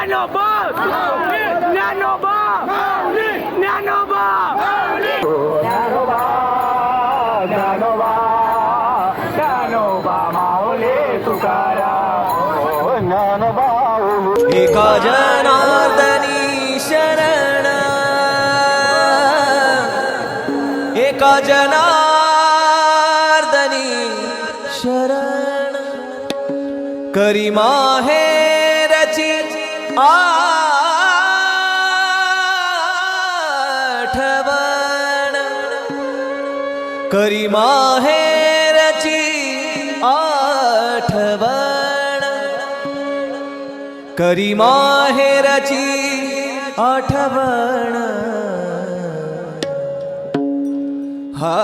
ज्ञानोबा ज्ञानोबा ज्ञानोबा ज्ञानोबा ज्ञानोबा ज्ञानोबा माऊली तुकाराम ज्ञानोबा एका जनार्दनी शरण एका जनार्दनी शरण करी माहेरची आठवण करी माहेरची आठवण करी माहेरची आठवण हा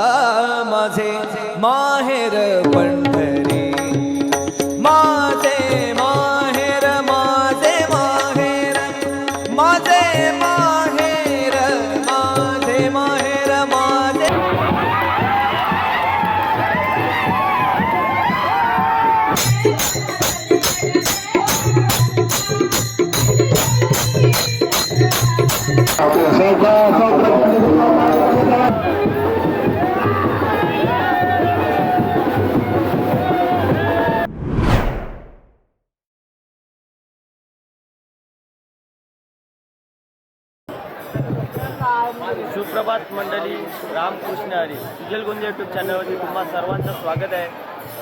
माझे माहेर पंढरी माझे माहेर माझे माहेर माझे माहेर माझे माहेर माझे सुप्रभात मंडळी, रामकृष्ण हरी. सुजल गुंज यूट्यूब चॅनलवरती तुम्हा सर्वांचं स्वागत आहे.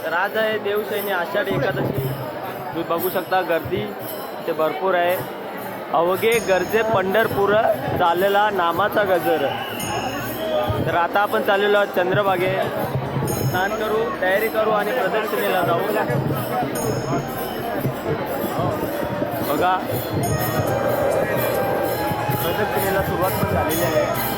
तर आज आहे देवशयनी आषाढ एकादशी. तुम्ही बघू शकता गर्दी इथे भरपूर आहे. अवघे गरजे पंढरपूर चाललेला नामाचा गजर. तर आता आपण चाललेलो आहोत चंद्रभागे. स्नान करू, तयारी करू आणि प्रदक्षिणेला जाऊ. बघा प्रदक्षिणेला सुरुवात पण झालेली आहे.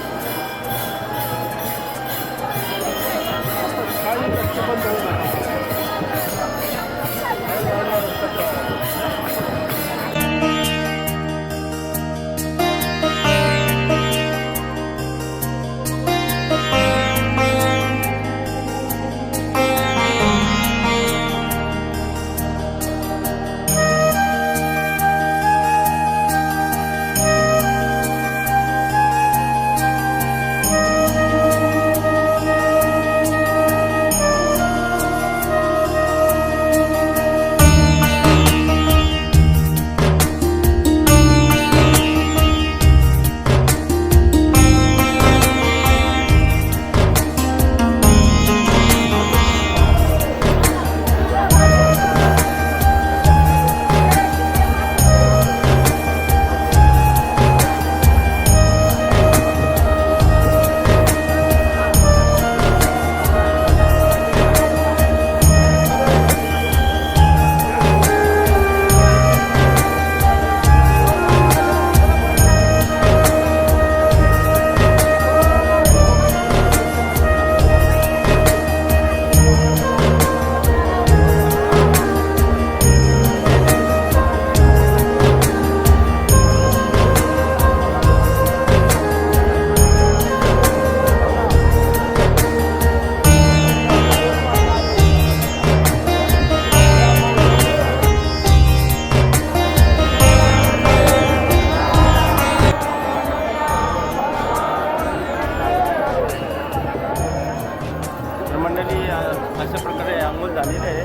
अशा प्रकारे आंघोळ झालेली आहे.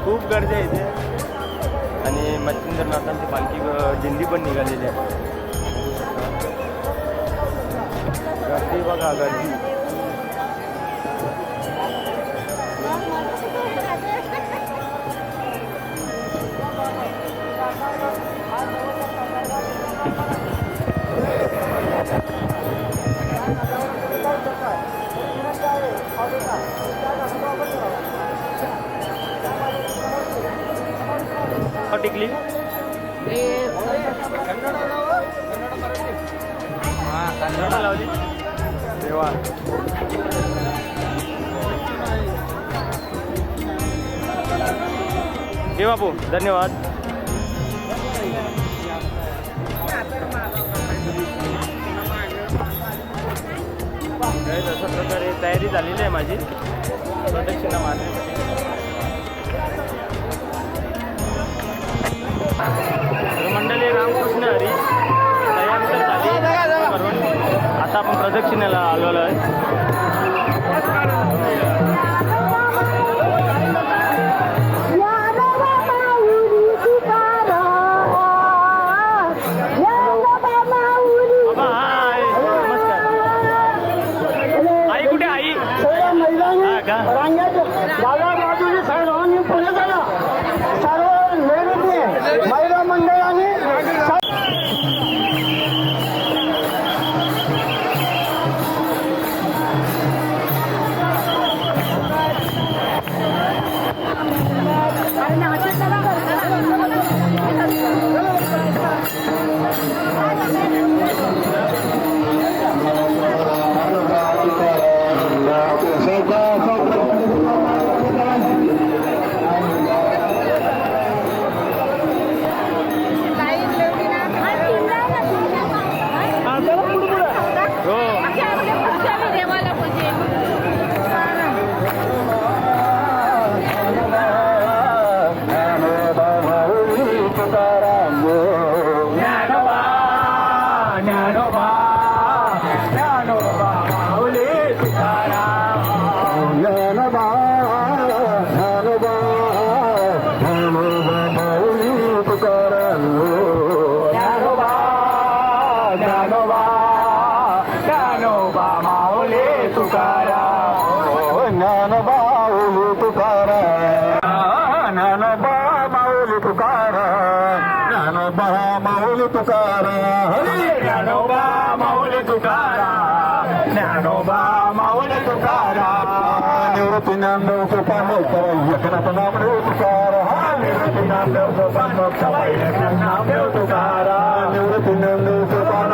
खूप गर्दी आहे इथे आणि मच्छिंद्रनाथांची पालखी दिंडी पण निघालेली आहे. गर्दी बघा गर्दी. टिकली कन्नड लावली तेव्हा. हे बापू धन्यवाद. अशा प्रकारे तयारी झालेली आहे माझी प्रदक्षिणा मारण्यासाठी. मंडळी तुकाराम ज्ञानोबा ज्ञानोबा ज्ञानोबा माऊली तुकाराम ज्ञानोबा ज्ञानोबा ज्ञानोबा माऊली तुकाराम ज्ञानोबा ज्ञानोबा ज्ञानोबा माऊली तुकाराम ज्ञानोबा माऊली तुकाराम ज्ञानोबा माऊली तुकाराम ज्ञानोबा माऊली तुकाराम ज्ञानोबा माऊली तुकाराम ज्ञानोबा माऊली तुकाराम निवृत्ती ज्ञानदेव सोपान एकनाथ नामदेव तुकाराम निवृत्ती ज्ञानदेव सोपान एकनाथ नामदेव तुकाराम निवृत्ती ज्ञानदेव सोपान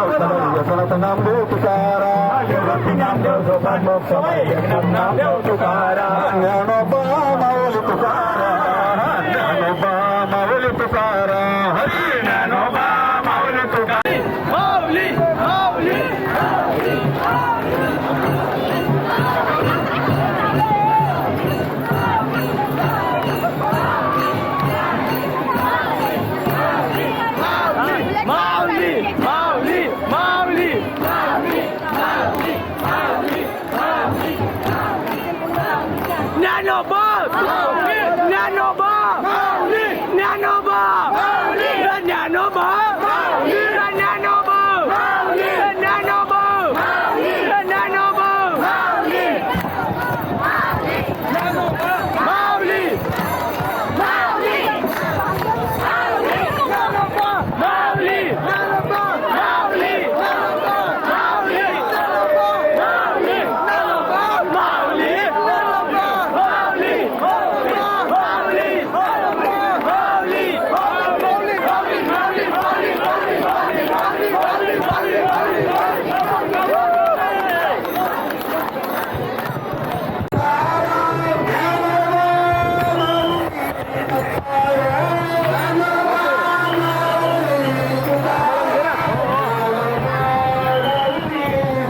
एकनाथ नामदेव तुकाराम निवृत्ती ज्ञानदेव सोपान एकनाथ नामदेव तुकाराम ज्ञानोबा माऊली तुकाराम ज्ञानोबा माऊली तुकाराम हरी ज्ञानोबा माऊली तुकाराम माऊली माऊली माऊली माऊली माऊली ज्ञानोबा ज्ञानोबा ज्ञानोबा ज्ञानोबा ज्ञानोबा ज्ञानोबा ज्ञानोबा माऊली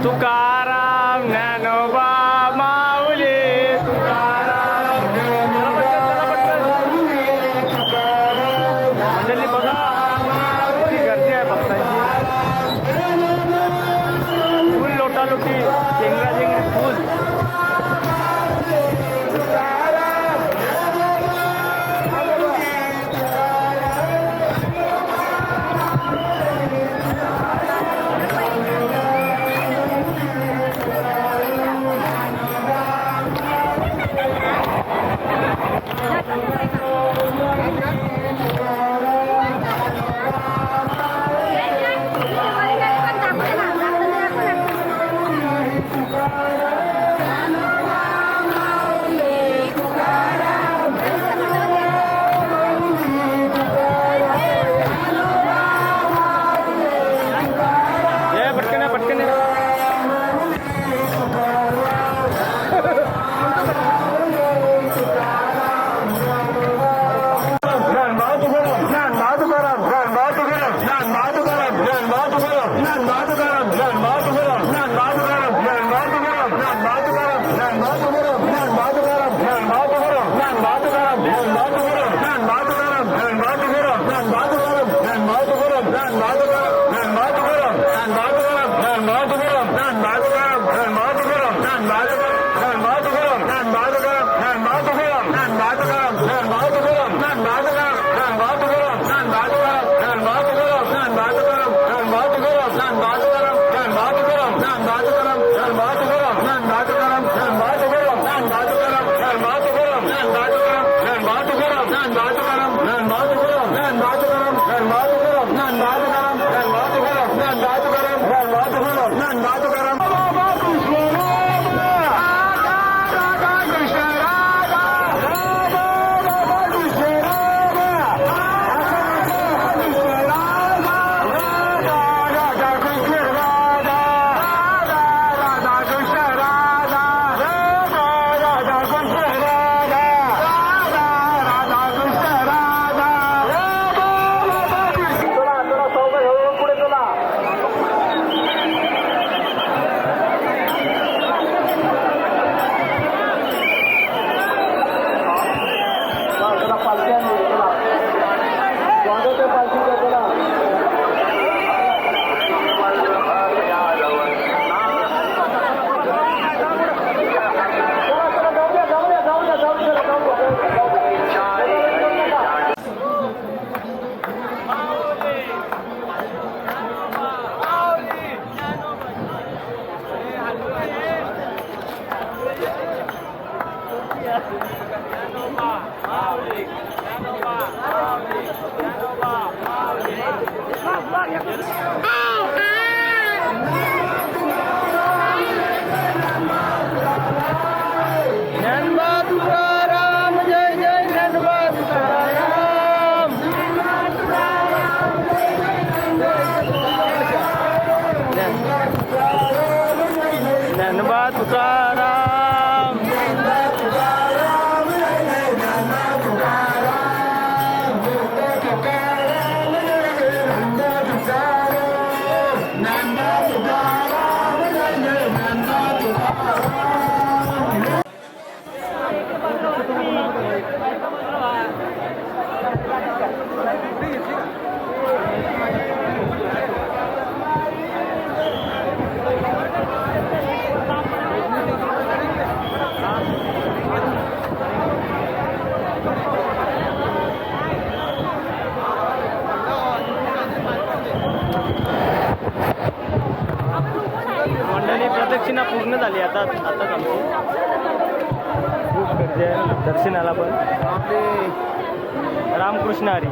तुकाराम ज्ञानोबा माऊली तुकाराम मंडळी बघा किती गर्दी आहे भक्तांची फुल लोटालोटी चेंगराचेंगरी फुल ज्ञानोबा तुकाराम जय जय ज्ञानोबा तुकाराम. ज्ञानोबा तुकाराम. मंडळी प्रदक्षिणा पूर्ण झाली आताच आमची. खूप गर्दी आहे दर्शनाला पण. रामकृष्ण हरी.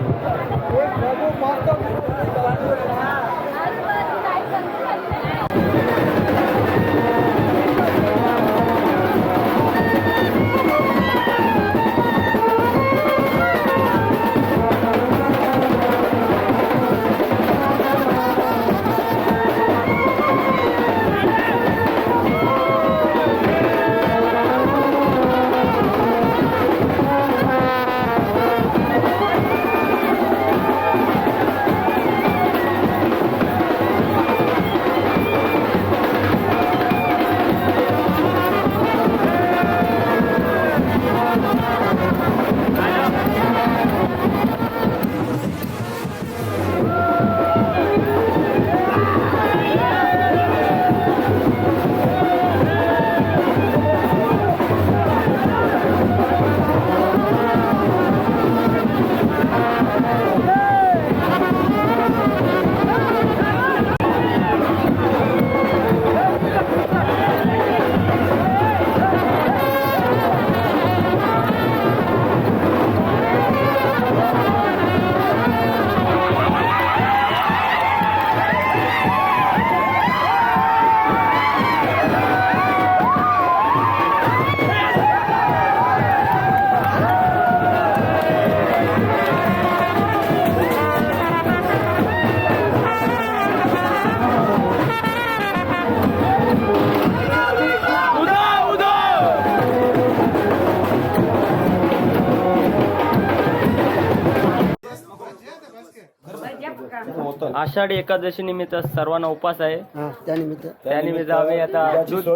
आषाढी एकादशी निमित्त सर्वांना उपास आहे. त्यानिमित्त आम्ही आता दूध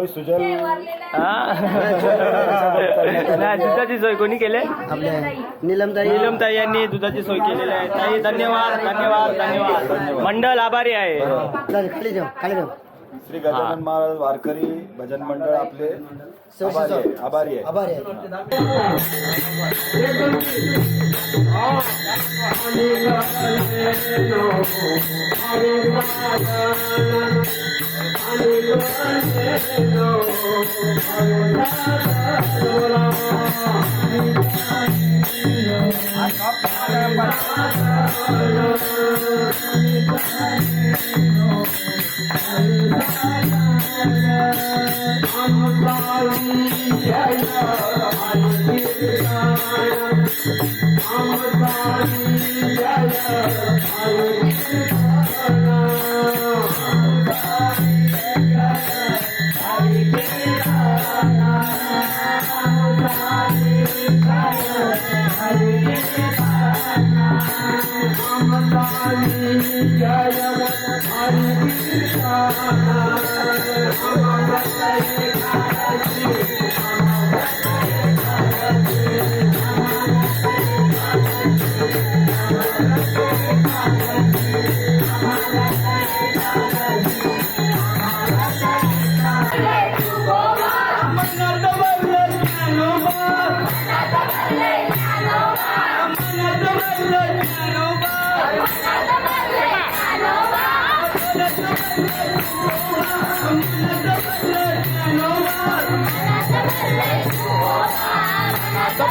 नाही, दुधाची सोय कोणी केली? नीलमताई यांनी दुधाची सोय केलेली आहे. ताई धन्यवाद धन्यवाद धन्यवाद. मंडळ आभारी आहे. श्री गजानन महाराज वारकरी भजन मंडळ आपले आभारी आहे.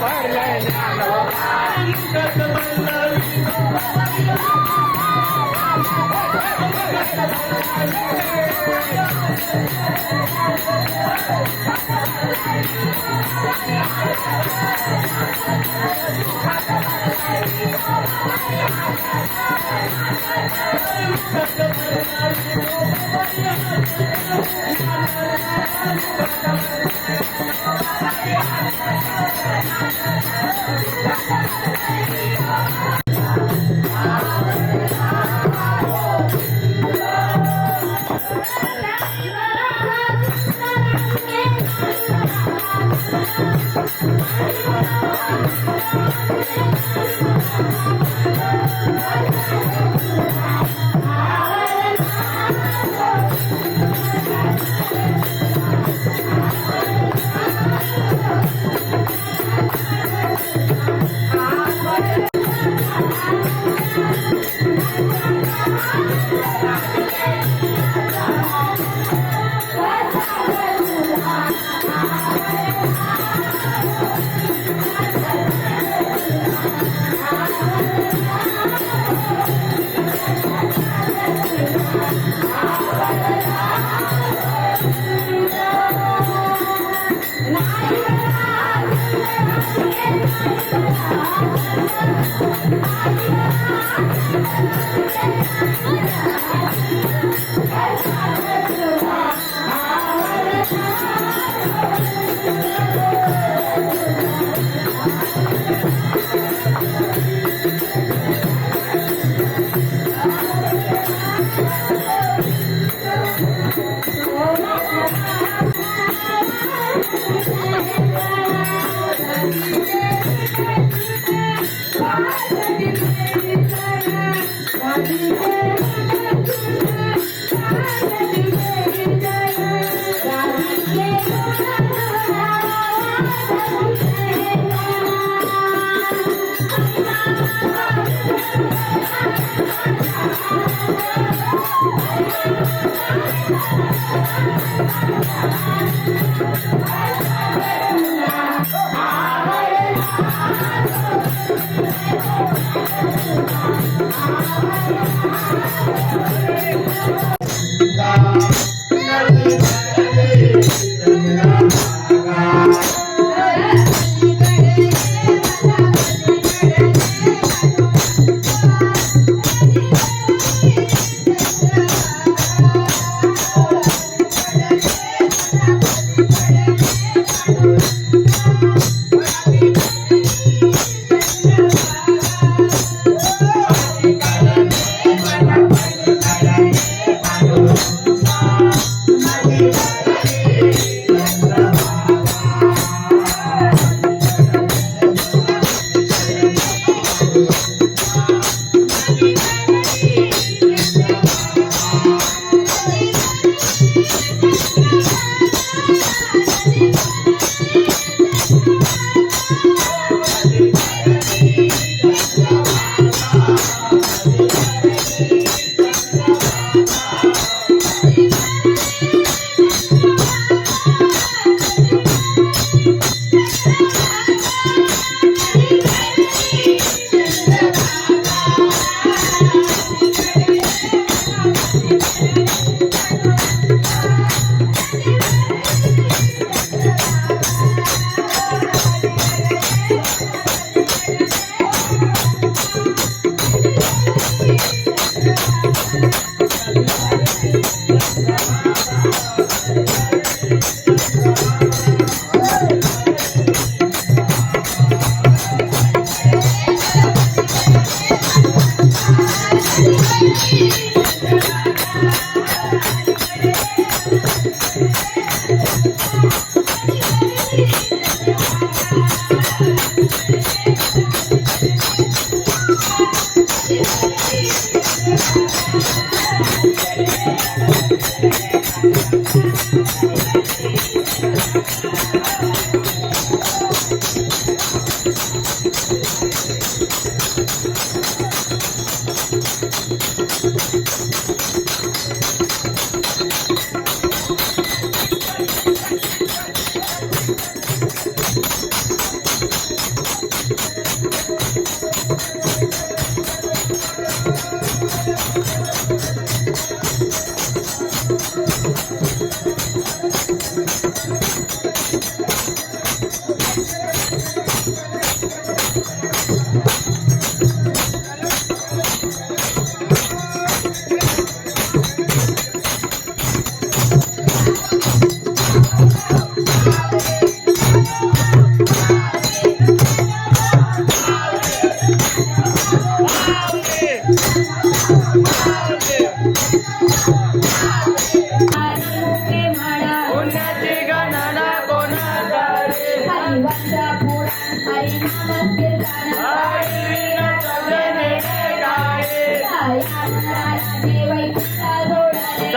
भरलंय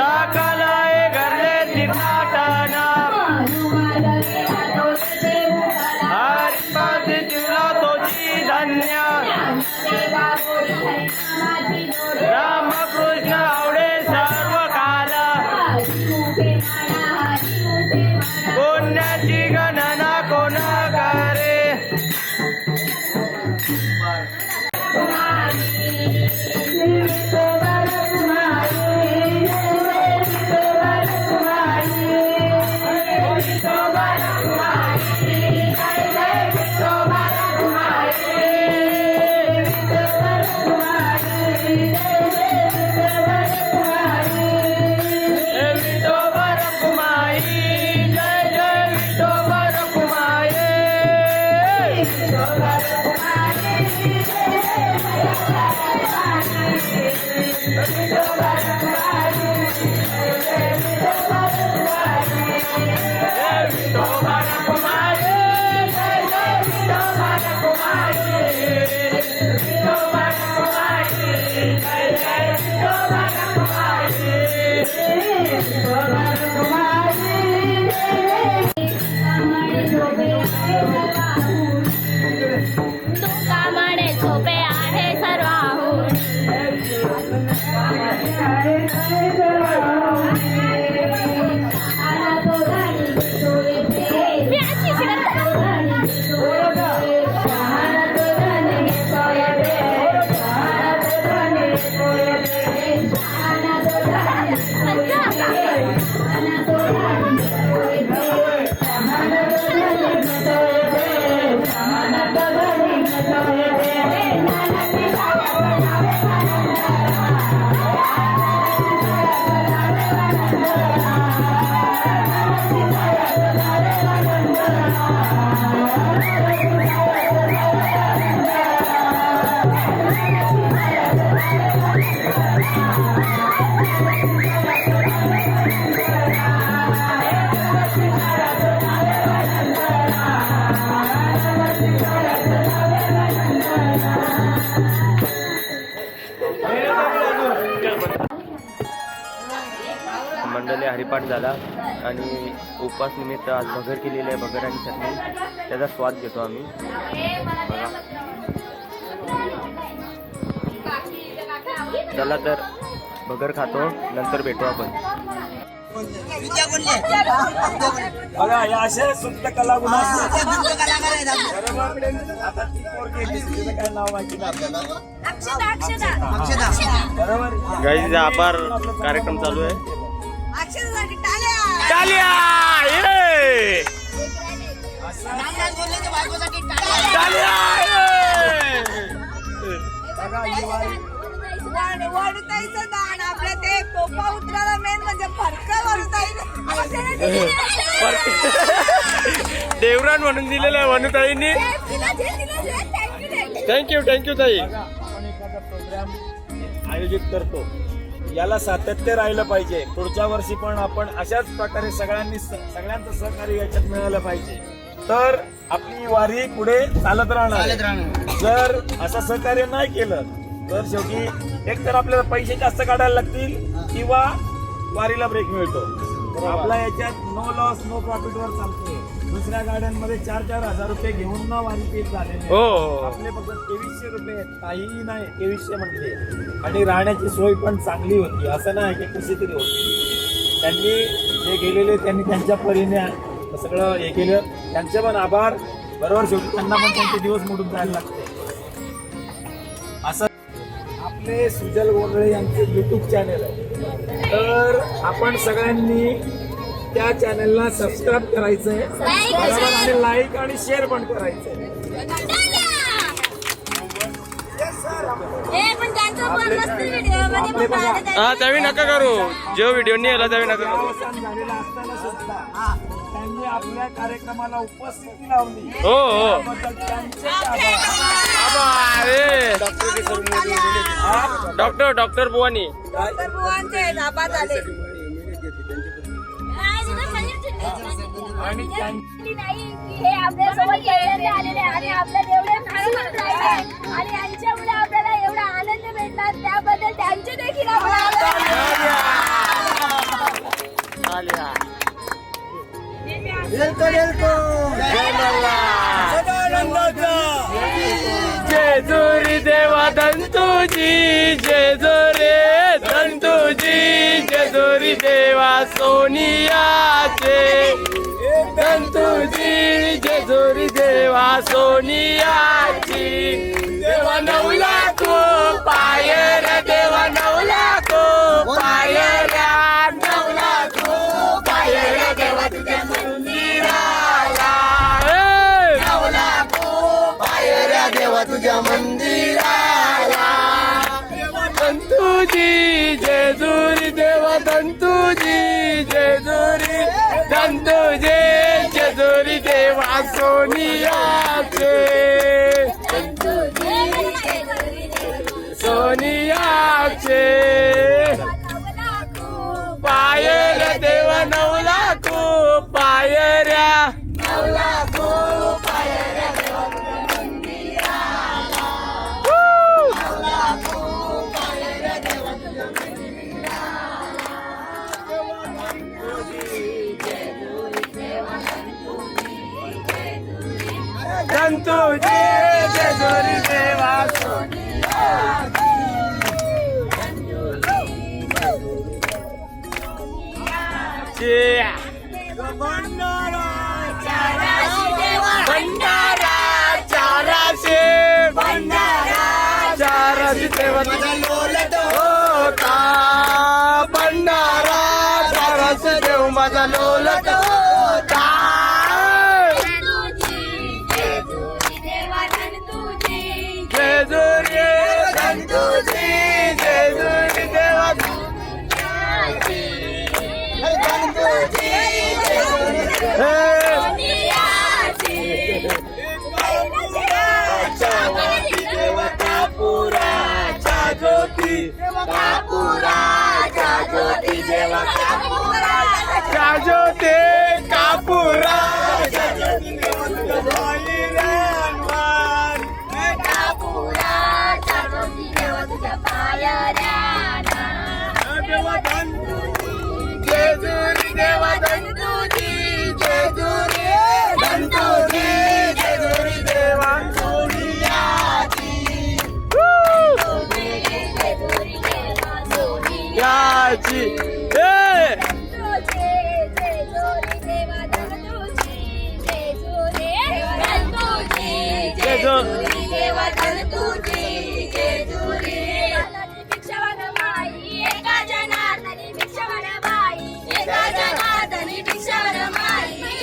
सकलाय घरले तीर्थाटना हरिपादी तुला तोची धन्य रामकृष्ण आवडे सर्व काल पुण्याची गणना कोण करे मंडळी हरिपाठ झाला आणि उपवास निमित्त आज भगर केलेली आहे, भगर आणि चटणी, त्याचा स्वाद घेतो आम्ही. बघा. चला तर भगर खातो, नंतर भेटू आपण. बघा या अशा सुप्त कलागुण आता ती पोरगी आहे, तिचं काय नाव माहिती ना आपल्याला. बरोबर. गाईज अपार कार्यक्रम चालू आहे. टाळ्या! ये! टाळ्या! ये! बघा ही वारी वडुताईचं दान आपल्या ते कोपा उतराला मेन म्हणजे फरक वडुताई देवरान म्हणून दिलेलं आहे वनुताईंनी. थँक्यू ताई. आपण एखादा प्रोग्राम आयोजित करतो, याला सातत्य राहिलं पाहिजे. पुढच्या वर्षी पण आपण अशाच प्रकारे सगळ्यांचं सहकार्य याच्यात मिळालं पाहिजे, तर आपली वारी पुढे चालत राहणार. जर असं सहकार्य नाही केलं तर शेवटी एक तर आपल्याला पैसे जास्त काढायला लागतील किंवा वारीला ब्रेक मिळतो. आपला याच्यात नो लॉस नो प्रॉफिट वर चालतोय. दुसऱ्या गाड्यांमध्ये 4-4 हजार रुपये घेऊन ना वारी पेट झालेले हो. आपले फक्त 2300 रुपये, काहीही नाही 2300 म्हटले. आणि राहण्याची सोय पण चांगली होती, असं नाही की कशी तरी होती. त्यांनी जे गेलेले त्यांनी त्यांच्या परीने सगळं हे केलं, त्यांचे पण आभार. बरोबर, शेवटी त्यांना पण त्यांचे दिवस मोडून जायला लागते. असं आपले सुजल गोंधळे यांचे YouTube चॅनल आहे, तर आपण सगळ्यांनी त्या चॅनलला सबस्क्राईब करायचंय बरोबर, आणि लाईक आणि शेअर पण करायचंय. हा त्यावेळी नका करू, जो व्हिडिओ नाही आला त्यावेळी नका करू. अवसान झालेला असताना सुद्धा त्यांनी आपल्या कार्यक्रमाला उपस्थिती लावली. हो हो. त्याबद्दल त्यांचे आभार. डॉक्टर बुवानी. डॉक्टर बुवांचे नापास झाले आणि हे आपल्यासोबत आलेले आणि आपल्याला एवढे आणि यांच्यामुळे आपल्याला एवढा आनंद मिळतो. भेटतात त्याबद्दल त्यांचे देखील आभार. जेजुरी देवा धंतुजी जेजुरी धंतुजी जेजुरी देवा सोनियाचे धंतुजी जेजुरी देवा सोनियाची देवा नवला को पायर देवा नवला को पायऱ्या नवला को पायर देवा तुझ्या मंदिराला नवला को पायऱ्या देवा तुझ्या मंदिराला धंतुजी जेजुरी देवा धंतुजी जेजुरी धंतुजी जेजुरी देवा सोनियाचे सोनियाचे पायर देवा नवला को पायऱ्या नवला को पायऱ्या देवा तुझ्या मंदिराला नवला को पायऱ्या देवा तुझ्या धंतुजी जेजुरी देवा भंडारा चाराशे भंडारा चाराशे देवा लोलट होता भंडारा चाराशे देव माझा लोलट होता जेजुरी धंतुजी जेजुरी देवा धंतुजी कापुराच्या ज्योती कापुराच्या ज्योती देवा कापुराच्या ज्योती कापुराच्या ज्योती कापुराच्या ज्योती देवा तुझ्या पायऱ्याला जेजुरी देवा धंतुजी जेजुरी धंतुजी जेजुरी देवा सोनियाची याची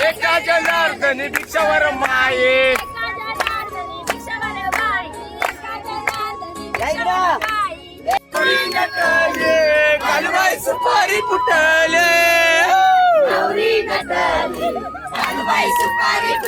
एका जनार्दनी भिक्षावर माये कालबाई सुपारी फुटले सुपारी